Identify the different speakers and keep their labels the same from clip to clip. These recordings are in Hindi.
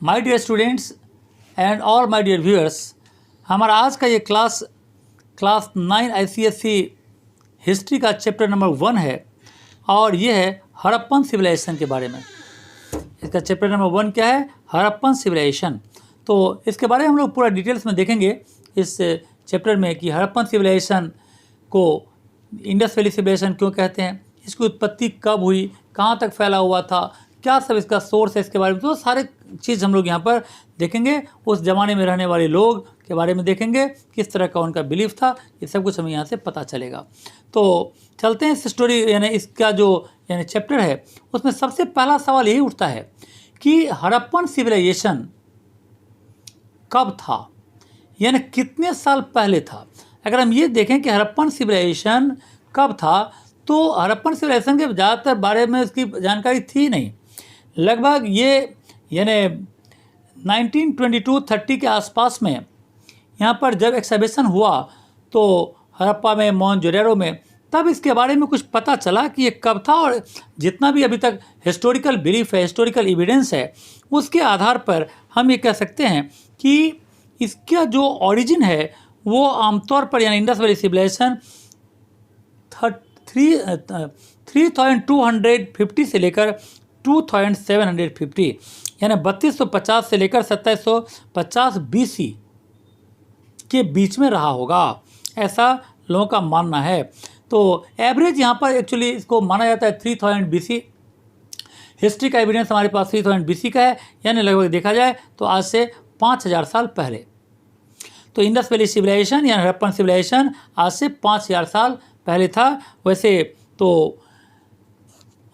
Speaker 1: My dear students and all my dear viewers, हमारा आज का ये क्लास 9 ICSE हिस्ट्री का चैप्टर नंबर 1 है और ये है हड़प्पन सिविलाइजेशन के बारे में। इसका चैप्टर नंबर 1 क्या है? हड़प्पन सिविलाइजेशन। तो इसके बारे में हम लोग पूरा डिटेल्स में देखेंगे इस चैप्टर में कि हड़प्पन सिविलाइजेशन को इंडस वैली सिविलाइजेशन क्यों कहते हैं, इसकी उत्पत्ति कब हुई, कहाँ तक फैला हुआ था, क्या सब इसका सोर्स है, इसके बारे में तो सारे चीज़ हम लोग यहाँ पर देखेंगे। उस ज़माने में रहने वाले लोग के बारे में देखेंगे, किस तरह का उनका बिलीफ था, ये सब कुछ हमें यहाँ से पता चलेगा। तो चलते हैं इस स्टोरी यानी इसका जो चैप्टर है उसमें सबसे पहला सवाल यही उठता है कि हड़प्पन सिविलाइजेशन कब था, यानी कितने साल पहले था। अगर हम ये देखें कि हड़प्पन सिविलाइजेशन कब था तो हड़प्पन सिविलाइजेशन के ज़्यादातर बारे में उसकी जानकारी थी नहीं। लगभग ये यानी 1922-30 के आसपास में यहाँ पर जब एक्सकवेशन हुआ तो हड़प्पा में, मोहनजोदड़ो में, तब इसके बारे में कुछ पता चला कि ये कब था। और जितना भी अभी तक हिस्टोरिकल बिलीफ है, हिस्टोरिकल एविडेंस है, उसके आधार पर हम ये कह सकते हैं कि इसका जो ओरिजिन है वो आमतौर पर यानी इंडस वैली सिविलाइजेशन 3250 से लेकर 2750 यानी 3250 से लेकर 2750 BC के बीच में रहा होगा, ऐसा लोगों का मानना है। तो एवरेज यहाँ पर एक्चुअली इसको माना जाता है 3000 BC। हिस्ट्री का एविडेंस हमारे पास 3000 BC का है, यानी लगभग देखा जाए तो आज से 5000 साल पहले। तो इंडस वैली सिविलाइजेशन यानी हड़प्पन सिविलाइजेशन आज से 5000 साल पहले था वैसे तो।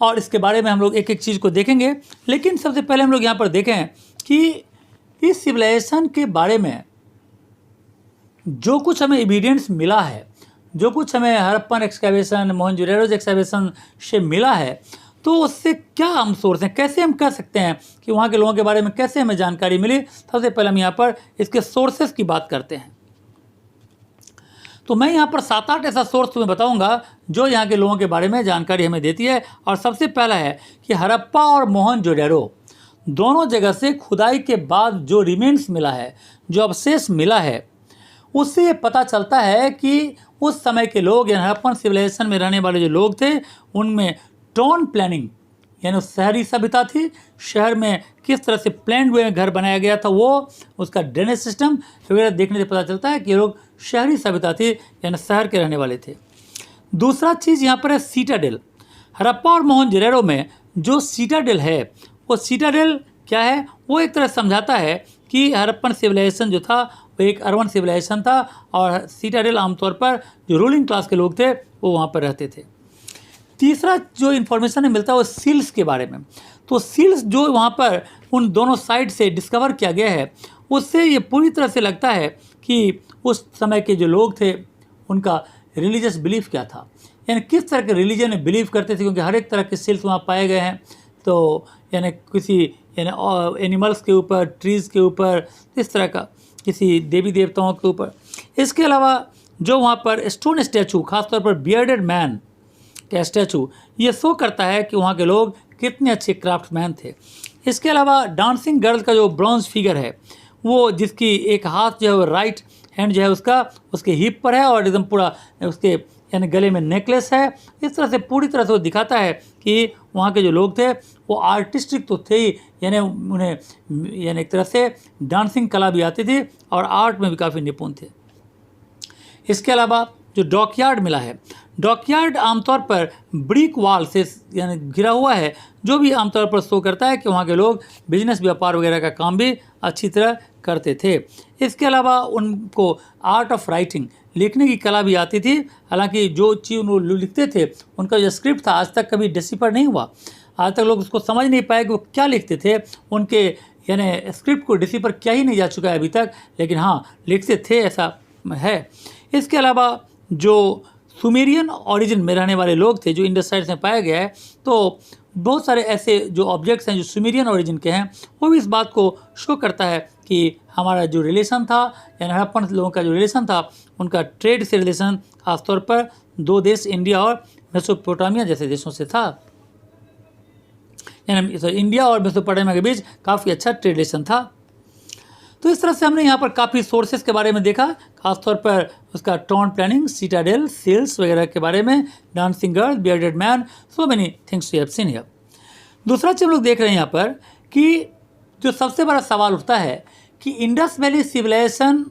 Speaker 1: और इसके बारे में हम लोग एक एक चीज़ को देखेंगे, लेकिन सबसे पहले हम लोग यहाँ पर देखें कि इस सिविलाइजेशन के बारे में जो कुछ हमें एविडेंस मिला है, जो कुछ हमें हड़प्पन एक्सकैवेशन, मोहनजोदड़ो एक्सकैवेशन से मिला है, तो उससे क्या हम सोर्स हैं, कैसे हम कह सकते हैं कि वहाँ के लोगों के बारे में कैसे हमें जानकारी मिली। सबसे पहले हम यहाँ पर इसके सोर्सेस की बात करते हैं। तो मैं यहाँ पर 7-8 ऐसा सोर्स तुम्हें बताऊंगा जो यहाँ के लोगों के बारे में जानकारी हमें देती है। और सबसे पहला है कि हड़प्पा और मोहनजोदड़ो दोनों जगह से खुदाई के बाद जो रिमेन्स मिला है, जो अवशेष मिला है, उससे ये पता चलता है कि उस समय के लोग यानी हड़प्पन सिविलाइजेशन में रहने वाले जो लोग थे उनमें टाउन प्लानिंग यानी शहरी सभ्यता थी। शहर में किस तरह से प्लान्ड वे में घर बनाया गया था, वो उसका ड्रेनेज सिस्टम वगैरह देखने से पता चलता है कि ये लोग शहरी सभ्यता थी यानी शहर के रहने वाले थे। दूसरा चीज़ यहाँ पर है सीटाडेल। हड़प्पा और मोहनजोदड़ो में जो सीटाडेल है वो सीटाडेल क्या है, वो एक तरह समझाता है कि हड़प्पन सिविलाइजेशन जो था वो एक अर्बन सिविलाइजेशन था और सीटाडेल आमतौर पर जो रूलिंग क्लास के लोग थे वो वहाँ पर रहते थे। तीसरा जो इन्फॉर्मेशन मिलता है वो सील्स के बारे में। तो सील्स जो वहाँ पर उन दोनों साइड से डिस्कवर किया गया है, उससे ये पूरी तरह से लगता है कि उस समय के जो लोग थे उनका रिलीजियस बिलीफ क्या था, यानी किस तरह के रिलीजन में बिलीव करते थे, क्योंकि हर एक तरह के सील्स वहाँ पाए गए हैं। तो यानी किसी यानी एनिमल्स के ऊपर, ट्रीज़ के ऊपर, इस तरह का किसी देवी देवताओं के ऊपर। इसके अलावा जो वहाँ पर स्टोन स्टैचू, खासतौर पर बियर्डेड मैन का स्टैचू, ये शो करता है कि वहाँ के लोग कितने अच्छे क्राफ्टमैन थे। इसके अलावा डांसिंग गर्ल का जो ब्रॉन्ज फिगर है, वो जिसकी एक हाथ जो है वो राइट हैंड जो है उसका उसके हिप पर है और एकदम पूरा उसके यानी गले में नेकलेस है। इस तरह से पूरी तरह से वो दिखाता है कि वहाँ के जो लोग थे वो आर्टिस्टिक तो थे ही, यानी उन्हें यानी एक तरह से डांसिंग कला भी आती थी और आर्ट में भी काफ़ी निपुण थे। इसके अलावा जो डॉकयार्ड मिला है, डॉकयार्ड आमतौर पर ब्रिक वॉल से यानी घिरा हुआ है, जो भी आमतौर पर शो करता है कि वहाँ के लोग बिजनेस, व्यापार वगैरह का काम भी अच्छी तरह करते थे। इसके अलावा उनको आर्ट ऑफ राइटिंग, लिखने की कला भी आती थी। हालांकि जो चीज़ वो लिखते थे उनका जो स्क्रिप्ट था आज तक कभी डिसिफर नहीं हुआ, आज तक लोग उसको समझ नहीं पाए कि वो क्या लिखते थे। उनके यानी स्क्रिप्ट को डिसिफर किया ही नहीं जा चुका है अभी तक, लेकिन हाँ लिखते थे, ऐसा है। इसके अलावा जो सुमेरियन ओरिजिन में रहने वाले लोग थे जो इंडस साइड में पाया गया है, तो बहुत सारे ऐसे जो ऑब्जेक्ट्स हैं जो सुमेरियन ओरिजिन के हैं, वो भी इस बात को शो करता है कि हमारा जो रिलेशन था यानी हड़प्पन लोगों का जो रिलेशन था उनका ट्रेड से रिलेशन खासतौर पर दो देश इंडिया और मेसोपोटामिया जैसे देशों से था। यानी इंडिया और मेसोपोटामिया के बीच काफ़ी अच्छा ट्रेड रिलेशन था। तो इस तरह से हमने यहाँ पर काफ़ी सोर्सेज के बारे में देखा, खासतौर पर उसका टाउन प्लानिंग, सिटाडेल, सेल्स वगैरह के बारे में, dancing girl, bearded man, so many things we have seen here. दूसरा चीज हम लोग देख रहे हैं यहाँ पर कि जो सबसे बड़ा सवाल उठता है कि इंडस वैली सिविलाइजेशन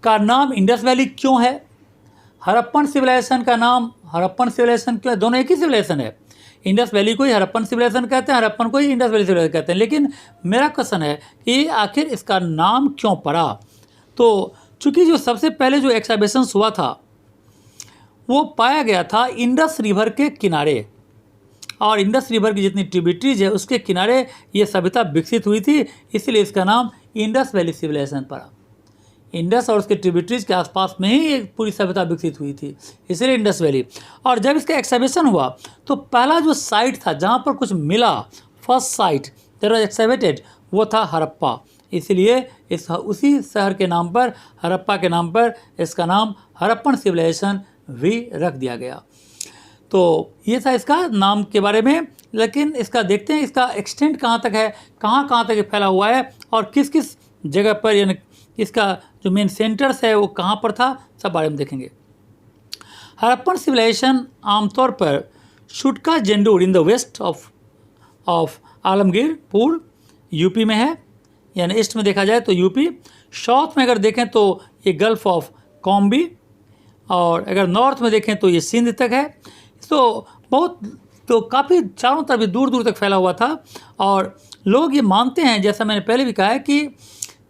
Speaker 1: का नाम इंडस वैली क्यों है, हड़प्पन सिविलाइजेशन का नाम हड़प्पन सिविलाइजेशन क्यों है? दोनों एक ही सिविलाइजेशन है। इंडस वैली को ही हड़प्पन सिविलाइजेशन कहते हैं, हड़प्पन को ही इंडस वैली सिविलाइजेशन कहते हैं। लेकिन मेरा क्वेश्चन है कि आखिर इसका नाम क्यों पड़ा? तो चूंकि जो सबसे पहले जो एक्सकैवेशन हुआ था वो पाया गया था इंडस रिवर के किनारे, और इंडस रिवर की जितनी ट्रिब्यूटरीज है उसके किनारे ये सभ्यता विकसित हुई थी, इसलिए इसका नाम इंडस वैली सिविलाइजेशन पड़ा। इंडस और उसके ट्रिब्यूटरीज के आसपास में ही एक पूरी सभ्यता विकसित हुई थी, इसलिए इंडस वैली। और जब इसका एक्सकैवेशन हुआ तो पहला जो साइट था जहाँ पर कुछ मिला, फर्स्ट साइट दैट वाज एक्सकैवेटेड, वो था हड़प्पा। इसलिए उसी शहर के नाम पर, हड़प्पा के नाम पर, इसका नाम हड़प्पन सिविलाइजेशन भी रख दिया गया। तो ये था इसका नाम के बारे में। लेकिन इसका देखते हैं इसका एक्सटेंट कहाँ तक है, कहाँ तक फैला हुआ है और किस किस जगह पर, यानी इसका जो मेन सेंटर्स है वो कहाँ पर था, सब बारे में देखेंगे। हड़प्पन सिविलाइजेशन आमतौर पर Sutkagen Dor in the west of Alamgirpur UP में है, यानी ईस्ट में देखा जाए तो यूपी। साउथ में अगर देखें तो ये गल्फ ऑफ कॉम्बी, और अगर नॉर्थ में देखें तो ये सिंध तक है। तो काफ़ी चारों तरफ दूर दूर तक फैला हुआ था। और लोग ये मानते हैं, जैसा मैंने पहले भी कहा है, कि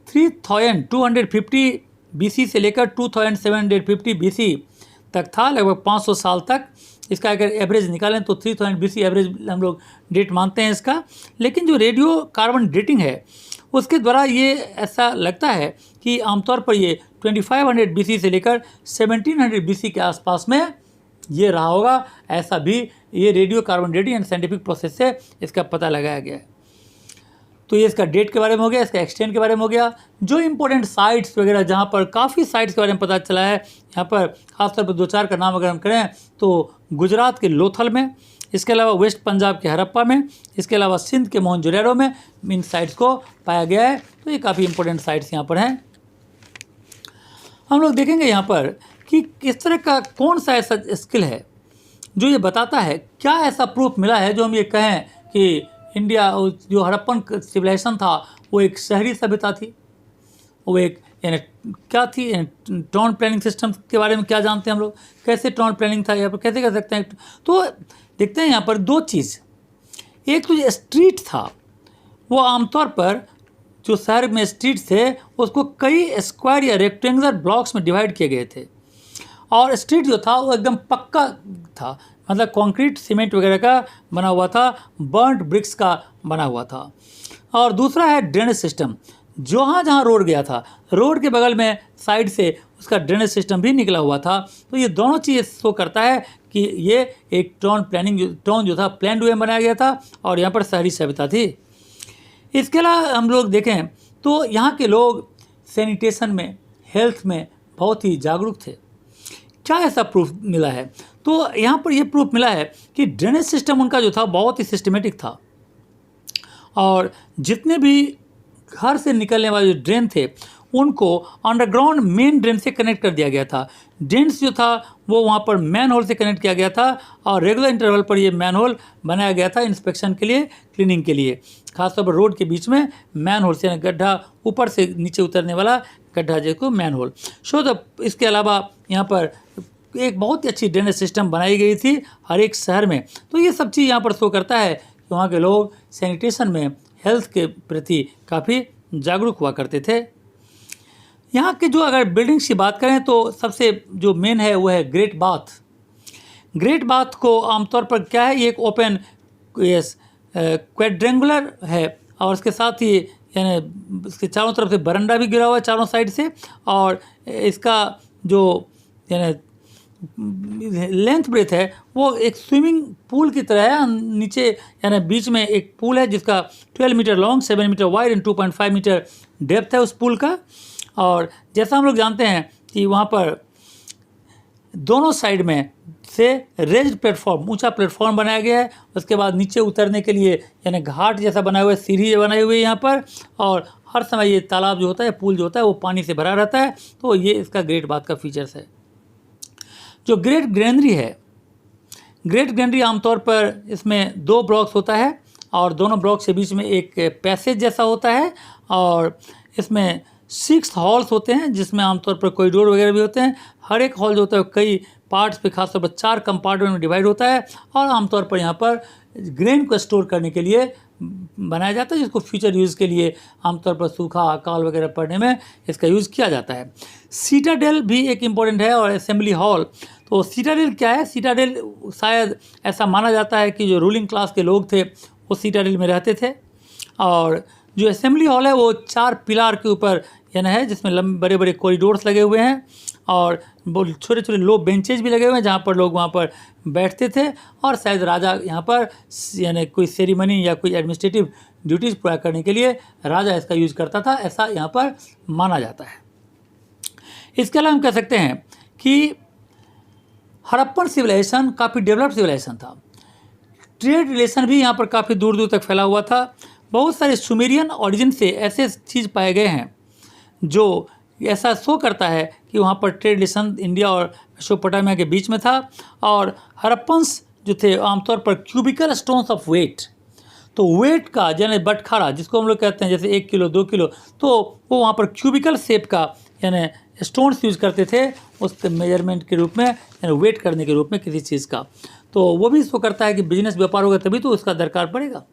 Speaker 1: 3250 BC से लेकर 2750 BC तक था, लगभग 500 साल तक। इसका अगर एवरेज निकालें तो 3000 BC एवरेज हम लोग डेट मानते हैं इसका। लेकिन जो रेडियो कार्बन डेटिंग है उसके द्वारा ये ऐसा लगता है कि आमतौर पर ये 2500 BC से लेकर 1700 BC के आसपास में ये रहा होगा। ऐसा भी ये radio carbon dating and scientific process से इसका पता लगाया गया है। तो ये इसका डेट के बारे में हो गया, इसका एक्सटेंट के बारे में हो गया। जो इंपॉर्टेंट साइट्स वगैरह, जहाँ पर काफ़ी साइट्स के बारे में पता चला है, यहाँ पर खासतौर पर 2-4 का नाम अगर हम करें तो गुजरात के लोथल में, इसके अलावा वेस्ट पंजाब के हड़प्पा में, इसके अलावा सिंध के मोहनजोदड़ो में इन साइट्स को पाया गया है। तो ये काफ़ी इंपॉर्टेंट साइट्स यहाँ पर हैं। हम लोग देखेंगे यहाँ पर कि किस तरह का कौन सा ऐसा स्किल है जो ये बताता है, क्या ऐसा प्रूफ मिला है जो हम ये कहें कि इंडिया, जो हड़प्पन सिविलाइजेशन था वो एक शहरी सभ्यता थी, वो एक यानी क्या थी, टाउन प्लानिंग सिस्टम के बारे में क्या जानते हैं हम लोग, कैसे टाउन प्लानिंग था, यहाँ पर कैसे कर सकते हैं। तो देखते हैं यहाँ पर दो चीज़। एक तो स्ट्रीट था, वो आमतौर पर जो शहर में स्ट्रीट थे उसको कई स्क्वायर या रेक्टेंगुलर ब्लॉक्स में डिवाइड किए गए थे, और स्ट्रीट जो था वो एकदम पक्का था, मतलब कंक्रीट सीमेंट वगैरह का बना हुआ था, बर्न्ड ब्रिक्स का बना हुआ था। और दूसरा है ड्रेनेज सिस्टम, जहाँ जहाँ रोड गया था, रोड के बगल में साइड से उसका ड्रेनेज सिस्टम भी निकला हुआ था। तो ये दोनों चीज़ शो करता है कि ये एक टाउन जो था प्लान्ड वे में बनाया गया था, और यहाँ पर शहरी सभ्यता थी। इसके अलावा हम लोग देखें तो यहाँ के लोग सैनिटेशन में, हेल्थ में बहुत ही जागरूक थे। क्या ऐसा प्रूफ मिला है? तो यहाँ पर यह प्रूफ मिला है कि ड्रेनेज सिस्टम उनका जो था बहुत ही सिस्टमेटिक था, और जितने भी घर से निकलने वाले जो ड्रेन थे उनको अंडरग्राउंड मेन ड्रेन से कनेक्ट कर दिया गया था। ड्रेन्स जो था वो वहाँ पर मैन होल से कनेक्ट किया गया था, और रेगुलर इंटरवल पर ये मैन होल बनाया गया था इंस्पेक्शन के लिए, क्लीनिंग के लिए। खासतौर पर रोड के बीच में मैन होल से, गड्ढा ऊपर से नीचे उतरने वाला गड्ढा जिसको मैन होल। इसके अलावा यहाँ पर एक बहुत ही अच्छी ड्रेनेज सिस्टम बनाई गई थी हर एक शहर में। तो ये सब चीज़ यहाँ पर शो करता है कि वहाँ के लोग सैनिटेशन में, हेल्थ के प्रति काफ़ी जागरूक हुआ करते थे। यहाँ के जो अगर बिल्डिंग्स की बात करें तो सबसे जो मेन है वो है ग्रेट बाथ। ग्रेट बाथ को आमतौर पर क्या है, ये एक ओपन क्वाड्रेंगुलर है, और उसके साथ ही यानी इसके चारों तरफ से बरंडा भी गिरा हुआ है चारों साइड से, और इसका जो यानी लेंथ ब्रेथ है वो एक स्विमिंग पूल की तरह है। नीचे यानी बीच में एक पूल है जिसका 12 metre long, 7 metre wide and 2.5 metre depth है उस पूल का। और जैसा हम लोग जानते हैं कि वहाँ पर दोनों साइड में से रेज्ड प्लेटफॉर्म, ऊंचा प्लेटफॉर्म बनाया गया है। उसके बाद नीचे उतरने के लिए यानी घाट जैसा बना हुआ है, सीढ़ी बनाई हुई है यहाँ पर, और हर समय ये तालाब जो होता है, पूल जो होता है, वो पानी से भरा रहता है। तो ये इसका ग्रेट बाथ का फीचर्स है। जो ग्रेट ग्रैनरी है, ग्रेट ग्रैनरी आमतौर पर इसमें 2 ब्लॉक्स होता है और दोनों ब्लॉक के बीच में एक पैसेज जैसा होता है, और इसमें 6 हॉल्स होते हैं जिसमें आमतौर पर कॉरिडोर वगैरह भी होते हैं। हर एक हॉल जो होता है कई पार्ट्स पे, खासतौर पर 4 कंपार्टमेंट में डिवाइड होता है, और आमतौर पर यहाँ पर ग्रेन को स्टोर करने के लिए बनाया जाता है, जिसको फ्यूचर यूज़ के लिए आमतौर पर सूखा अकाल वगैरह पड़ने में इसका यूज़ किया जाता है। सीटाडेल भी एक इम्पॉर्टेंट है, और असेंबली हॉल। तो सीटाडेल क्या है? सीटाडेल शायद ऐसा माना जाता है कि जो रूलिंग क्लास के लोग थे वो सीटाडेल में रहते थे, और जो असेंबली हॉल है वो 4 पिलार के ऊपर यानी है, जिसमें लंबे बड़े बड़े कॉरिडोर्स लगे हुए हैं, और छोटे छोटे लो बेंचेज भी लगे हुए हैं जहाँ पर लोग वहाँ पर बैठते थे, और शायद राजा यहाँ पर यानी कोई सेरेमनी या कोई एडमिनिस्ट्रेटिव ड्यूटीज़ पूरा करने के लिए राजा इसका यूज़ करता था, ऐसा यहाँ पर माना जाता है। इसके अलावा हम कह सकते हैं कि हड़प्पन सिविलाइजेशन काफ़ी डेवलप्ड सिविलाइजेशन था। ट्रेड रिलेशन भी यहाँ पर काफ़ी दूर दूर तक फैला हुआ था। बहुत सारे सुमेरियन ओरिजिन से ऐसे चीज़ पाए गए हैं जो ऐसा शो करता है कि वहाँ पर ट्रेड रिलेशन इंडिया और मेसोपोटामिया के बीच में था। और हड़प्पन्स जो थे आमतौर पर क्यूबिकल स्टोन्स ऑफ वेट, तो वेट का यानी बटखारा जिसको हम लोग कहते हैं, जैसे 1 किलो 2 किलो, तो वो वहाँ पर क्यूबिकल शेप का यानी स्टोन्स यूज़ करते थे उस मेजरमेंट के रूप में, यानी वेट करने के रूप में किसी चीज़ का। तो वो भी शो करता है कि बिजनेस व्यापार होगा तभी तो उसका दरकार पड़ेगा।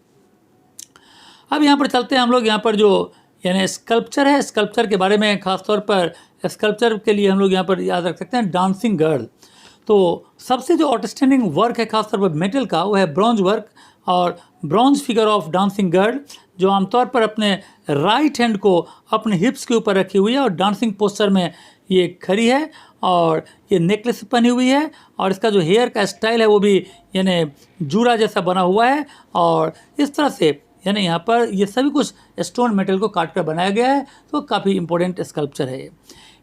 Speaker 1: अब यहाँ पर चलते हैं हम लोग, यहाँ पर जो यानी स्कल्पचर है, स्कल्पचर के बारे में खासतौर पर स्कल्पचर के लिए हम लोग यहाँ पर याद रख सकते हैं डांसिंग गर्ल। तो सबसे जो आउटस्टैंडिंग वर्क है खासतौर पर मेटल का, वो है ब्रॉन्ज वर्क, और bronze figure of dancing girl जो आमतौर पर अपने राइट हैंड को अपने हिप्स के ऊपर रखी हुई है और डांसिंग पोस्चर में ये खड़ी है, और ये नेकलेस पहनी हुई है, और इसका जो हेयर का स्टाइल है वो भी यानी जूड़ा जैसा बना हुआ है, और इस तरह से यानी यहाँ पर ये सभी कुछ स्टोन मेटल को काट कर बनाया गया है। तो काफ़ी इम्पोर्टेंट स्कल्पचर है।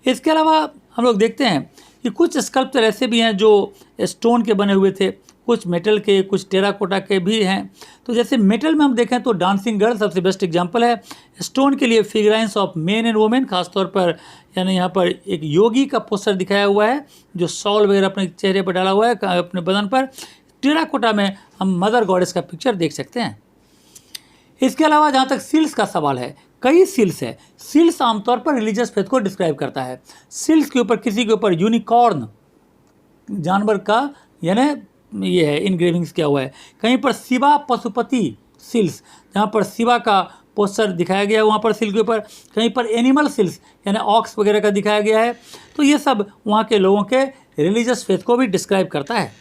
Speaker 1: इसके अलावा हम लोग देखते हैं कि कुछ स्कल्पचर ऐसे भी हैं जो स्टोन के बने हुए थे, कुछ मेटल के, कुछ टेराकोटा के भी हैं। तो जैसे मेटल में हम देखें तो डांसिंग गर्ल सबसे बेस्ट एग्जांपल है। स्टोन के लिए फिगराइंस ऑफ मेन एंड वुमेन, खासतौर पर यानी यहाँ पर एक योगी का पोस्टर दिखाया हुआ है जो शॉल वगैरह अपने चेहरे पर डाला हुआ है अपने बदन पर। टेराकोटा में हम मदर गॉडेस का पिक्चर देख सकते हैं। इसके अलावा जहाँ तक सील्स का सवाल है, कई सील्स है। सील्स आमतौर पर रिलीजियस फेथ को डिस्क्राइब करता है। सील्स के ऊपर किसी के ऊपर यूनिकॉर्न जानवर का यानी ये है इनग्रेविंग्स किया हुआ है। कहीं पर शिवा पशुपति सील्स, जहाँ पर शिवा का पोस्टर दिखाया गया है वहाँ पर सील के ऊपर। कहीं पर एनिमल सील्स यानी ऑक्स वगैरह का दिखाया गया है। तो ये सब वहाँ के लोगों के रिलीजियस फेथ को भी डिस्क्राइब करता है।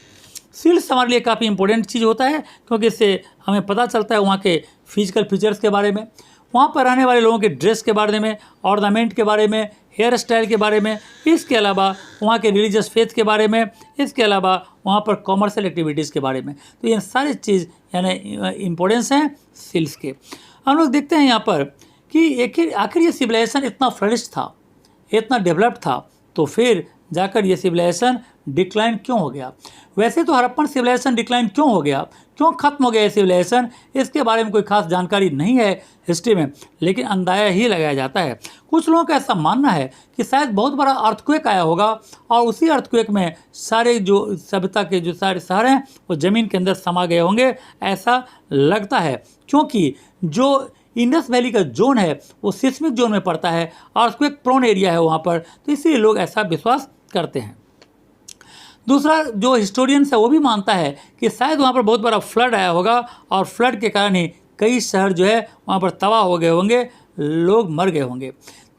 Speaker 1: सील्स हमारे लिए काफ़ी इंपॉर्टेंट चीज़ होता है क्योंकि इससे हमें पता चलता है वहाँ के फिजिकल फीचर्स के बारे में, वहाँ पर रहने वाले लोगों के ड्रेस के बारे में, ऑर्नामेंट के बारे में, हेयर स्टाइल के बारे में, इसके अलावा वहाँ के रिलीजियस फेथ के बारे में, इसके अलावा वहाँ पर कॉमर्शियल एक्टिविटीज़ के बारे में। तो ये सारी चीज़ यानी इम्पोर्टेंस हैं सील्स के। हम लोग देखते हैं यहाँ पर कि आखिर ये सिविलाइजेशन इतना फ्लरिश था, इतना डेवलप्ड था, तो फिर जाकर ये सिविलाइजेशन डिक्लाइन क्यों हो गया? वैसे तो हड़प्पन सिविलाइजेशन डिक्लाइन क्यों हो गया, क्यों खत्म हो गया ये सिविलाइजेशन, इसके बारे में कोई खास जानकारी नहीं है हिस्ट्री में, लेकिन अंदाजा ही लगाया जाता है। कुछ लोगों का ऐसा मानना है कि शायद बहुत बड़ा अर्थक्वेक आया होगा और उसी अर्थक्वेक में सारे जो सभ्यता के जो सारे शहर हैं वो ज़मीन के अंदर समा गए होंगे, ऐसा लगता है। क्योंकि जो इंडस वैली का जोन है वो सिस्मिक जोन में पड़ता है, अर्थक्वेक प्रोन एरिया है वहाँ पर, तो इसलिए लोग ऐसा विश्वास करते हैं। दूसरा जो हिस्टोरियंस है वो भी मानता है कि शायद वहाँ पर बहुत बड़ा फ्लड आया होगा और फ्लड के कारण ही कई शहर जो है वहाँ पर तबाह हो गए होंगे, लोग मर गए होंगे।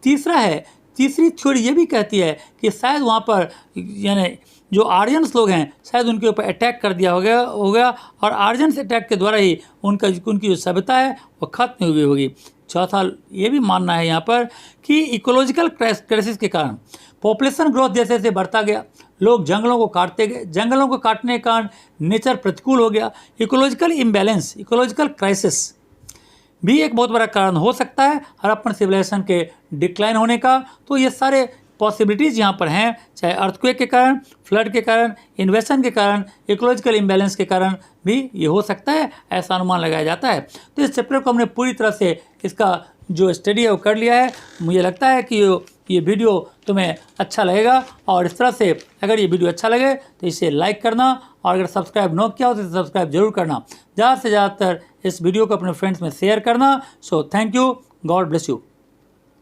Speaker 1: तीसरी थ्योरी ये भी कहती है कि शायद वहाँ पर यानी जो आर्यंस लोग हैं शायद उनके ऊपर अटैक कर दिया हो गया और आर्यंस अटैक के द्वारा ही उनकी जो सभ्यता है वो खत्म हुई होगी। चौथा ये भी मानना है यहाँ पर कि इकोलॉजिकल क्राइसिस के कारण पॉपुलेशन ग्रोथ जैसे जैसे बढ़ता गया, लोग जंगलों को काटते गए, जंगलों को काटने के कारण नेचर प्रतिकूल हो गया। इकोलॉजिकल इम्बैलेंस, इकोलॉजिकल क्राइसिस भी एक बहुत बड़ा कारण हो सकता है हड़प्पन सिविलाइजेशन के डिक्लाइन होने का। तो ये सारे पॉसिबिलिटीज़ यहाँ पर हैं, चाहे अर्थक्वेक के कारण, फ्लड के कारण, इन्वेशन के कारण, इकोलॉजिकल इम्बैलेंस के कारण भी ये हो सकता है, ऐसा अनुमान लगाया जाता है। तो इस चैप्टर को हमने पूरी तरह से इसका जो स्टडी है वो कर लिया है। मुझे लगता है कि ये वीडियो तुम्हें अच्छा लगेगा, और इस तरह से अगर ये वीडियो अच्छा लगे तो इसे लाइक करना, और अगर सब्सक्राइब न किया हो तो सब्सक्राइब जरूर करना। ज़्यादा से ज़्यादातर इस वीडियो को अपने फ्रेंड्स में शेयर करना। So thank you, God bless you.